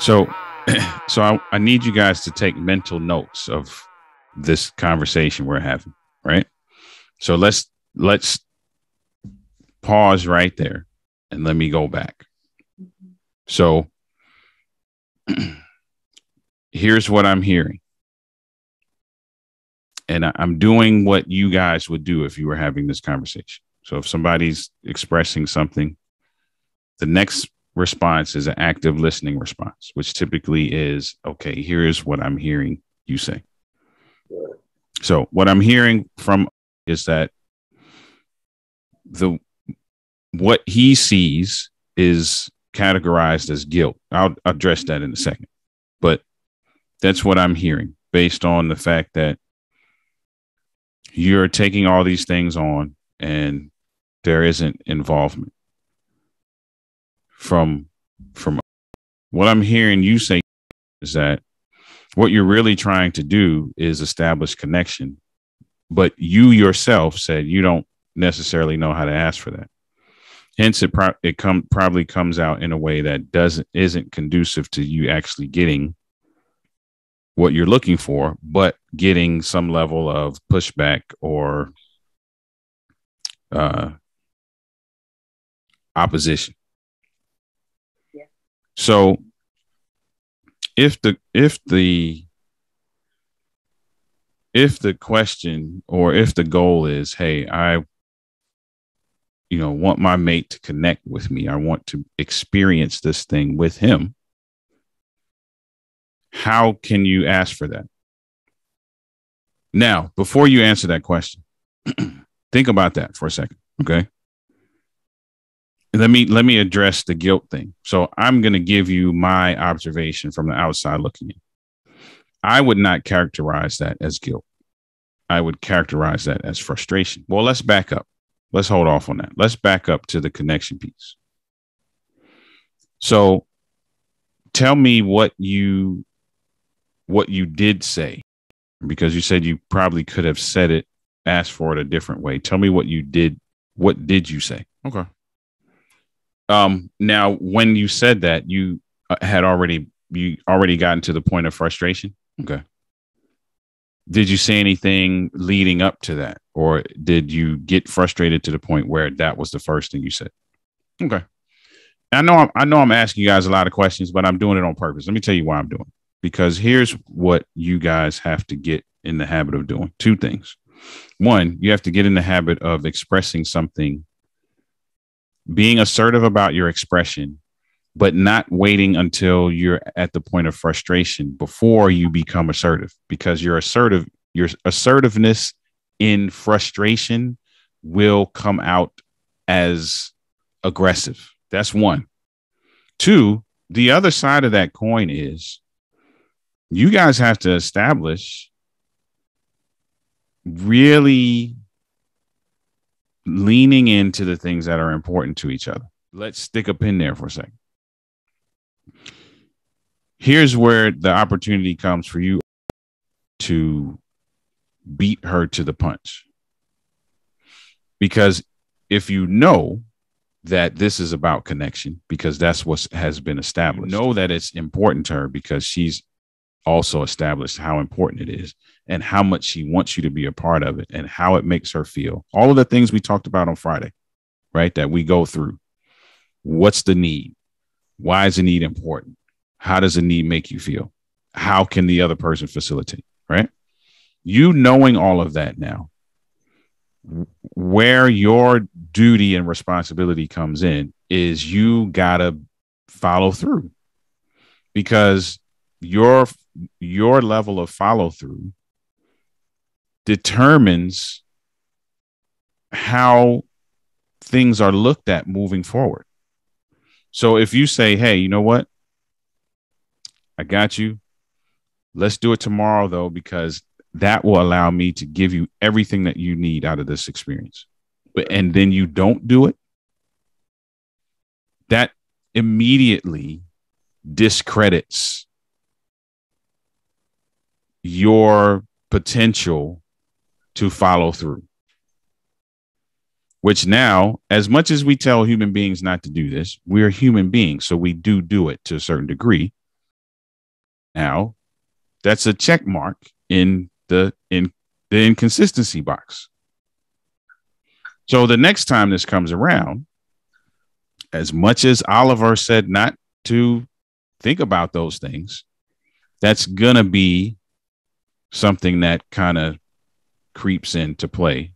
So, I need you guys to take mental notes of this conversation we're having, right? So let's pause right there and let me go back. So here's what I'm hearing. And I'm doing what you guys would do if you were having this conversation. So if somebody's expressing something, the next response is an active listening response, which typically is, okay, here's what I'm hearing you say. So what I'm hearing from is that what he sees is categorized as guilt. I'll address that in a second, but that's what I'm hearing based on the fact that you're taking all these things on and there isn't involvement from what I'm hearing you say is that what you're really trying to do is establish connection, but you yourself said you don't necessarily know how to ask for that. Hence, it probably comes out in a way that isn't conducive to you actually getting what you're looking for, but getting some level of pushback or opposition. Yeah. So if the question or if the goal is, hey, I want my mate to connect with me, I want to experience this thing with him, how can you ask for that? Now, before you answer that question, think about that for a second, okay? Let me address the guilt thing. So I'm going to give you my observation from the outside looking in. I would not characterize that as guilt. I would characterize that as frustration. Well, let's back up. Let's hold off on that. Let's back up to the connection piece. So tell me what you did say, because you said you probably could have said it, asked for it a different way. Tell me what you did. What did you say? Okay. Now, when you said that, you already gotten to the point of frustration. Okay. Did you say anything leading up to that, or did you get frustrated to the point where that was the first thing you said? Okay. I know I'm asking you guys a lot of questions, but I'm doing it on purpose. Let me tell you why I'm doing it. Because here's what you guys have to get in the habit of doing. Two things. One, you have to get in the habit of expressing something, being assertive about your expression, but not waiting until you're at the point of frustration before you become assertive, because your assertiveness in frustration will come out as aggressive. That's one. Two, the other side of that coin is you guys have to establish really leaning into the things that are important to each other. Let's stick a pin there for a second. Here's where the opportunity comes for you to beat her to the punch. Because if you know that this is about connection, because that's what has been established, you know that it's important to her because she's also established how important it is and how much she wants you to be a part of it and how it makes her feel. All of the things we talked about on Friday, right? That we go through. What's the need? Why is the need important? How does the need make you feel? How can the other person facilitate, right? You knowing all of that now, where your duty and responsibility comes in is you gotta follow through, because your level of follow through determines how things are looked at moving forward. So if you say, hey, you know what? I got you. Let's do it tomorrow, though, because that will allow me to give you everything that you need out of this experience. And then you don't do it. That immediately discredits your potential to follow through. Which now, as much as we tell human beings not to do this, we're human beings. So we do it to a certain degree. Now that's a check mark in the inconsistency box. So the next time this comes around, as much as Oliver said not to think about those things, that's going to be something that kind of creeps into play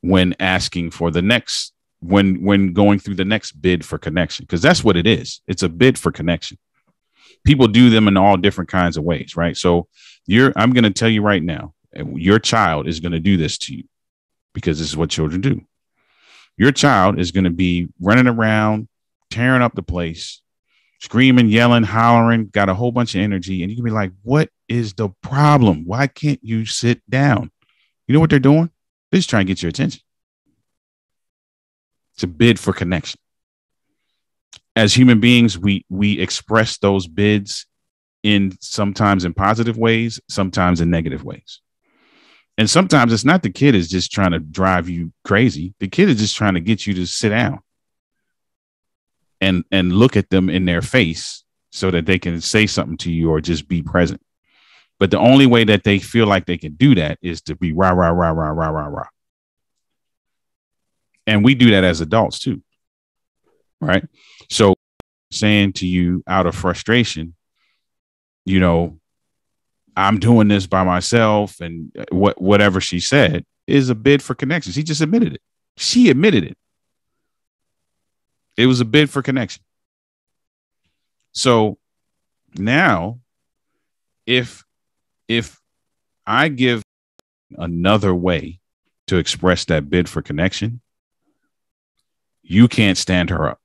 when asking for the next, when going through the next bid for connection, because that's what it is. It's a bid for connection. People do them in all different kinds of ways, right? So I'm going to tell you right now, your child is going to do this to you because this is what children do. Your child is going to be running around, tearing up the place, screaming, yelling, hollering, got a whole bunch of energy. And you can be like, what is the problem? Why can't you sit down? You know what they're doing? They're just trying to get your attention. It's a bid for connection. As human beings, we express those bids sometimes in positive ways, sometimes in negative ways. And sometimes it's not the kid is just trying to drive you crazy. The kid is just trying to get you to sit down and look at them in their face so that they can say something to you or just be present. But the only way that they feel like they can do that is to be rah, rah, rah, rah, rah, rah, rah. And we do that as adults too. Right. So saying to you out of frustration, you know, I'm doing this by myself and whatever she said is a bid for connection. She just admitted it. She admitted it. It was a bid for connection. So now if I give another way to express that bid for connection, you can't stand her up.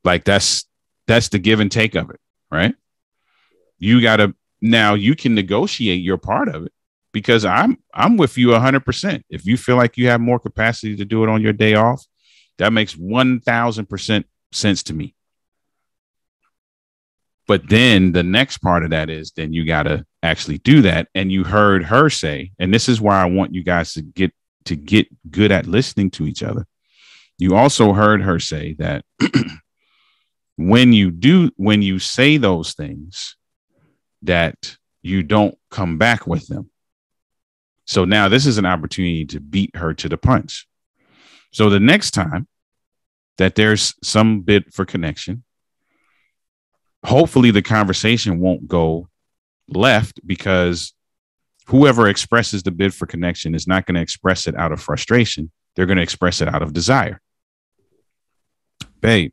Like that's the give and take of it, right? You now you can negotiate your part of it because I'm with you 100%. If you feel like you have more capacity to do it on your day off, that makes 1000% sense to me. But then the next part of that is then you got to actually do that. And you heard her say, and this is why I want you guys to get good at listening to each other. You also heard her say that when you say those things, that you don't come back with them. So now this is an opportunity to beat her to the punch. So the next time that there's some bid for connection, hopefully the conversation won't go left because whoever expresses the bid for connection is not going to express it out of frustration. They're going to express it out of desire. Babe,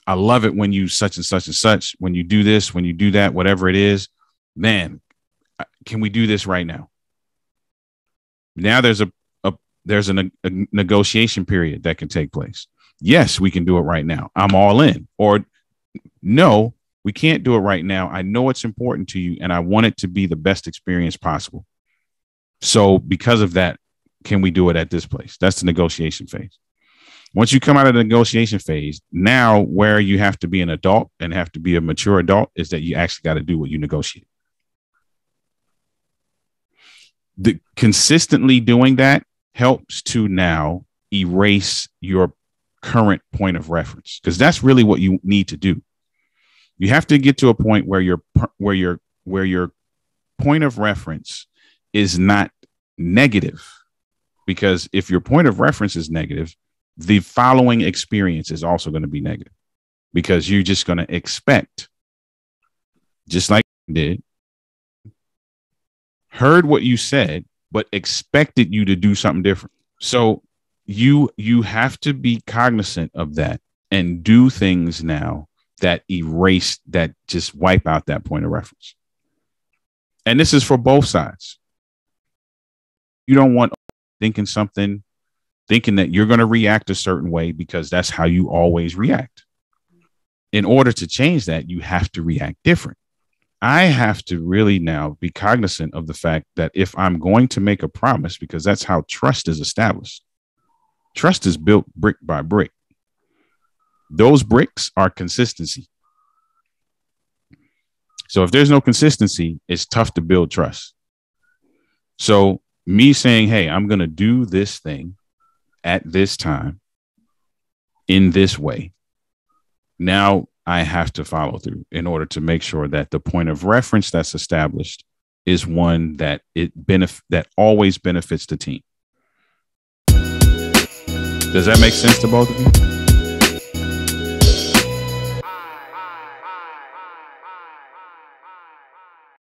I love it when you such and such and such, when you do this, when you do that, whatever it is, man, can we do this right now? Now there's a negotiation period that can take place. Yes, we can do it right now. I'm all in. Or no, we can't do it right now. I know it's important to you and I want it to be the best experience possible. So because of that, can we do it at this place? That's the negotiation phase. Once you come out of the negotiation phase, now where you have to be an adult and have to be a mature adult is that you actually got to do what you negotiate. Consistently doing that helps to now erase your current point of reference, because that's really what you need to do. You have to get to a point where your point of reference is not negative, because if your point of reference is negative, the following experience is also going to be negative, because you're just going to expect, just like you did, heard what you said, but expected you to do something different. So you have to be cognizant of that and do things now that erase, that just wipe out that point of reference. And this is for both sides. You don't want thinking that you're going to react a certain way because that's how you always react. In order to change that, you have to react different. I have to really now be cognizant of the fact that if I'm going to make a promise, because that's how trust is established. Trust is built brick by brick. Those bricks are consistency. So if there's no consistency, it's tough to build trust. So me saying, hey, I'm going to do this thing at this time in this way, Now I have to follow through in order to make sure that the point of reference that's established is one that that always benefits the team. Does that make sense to both of you?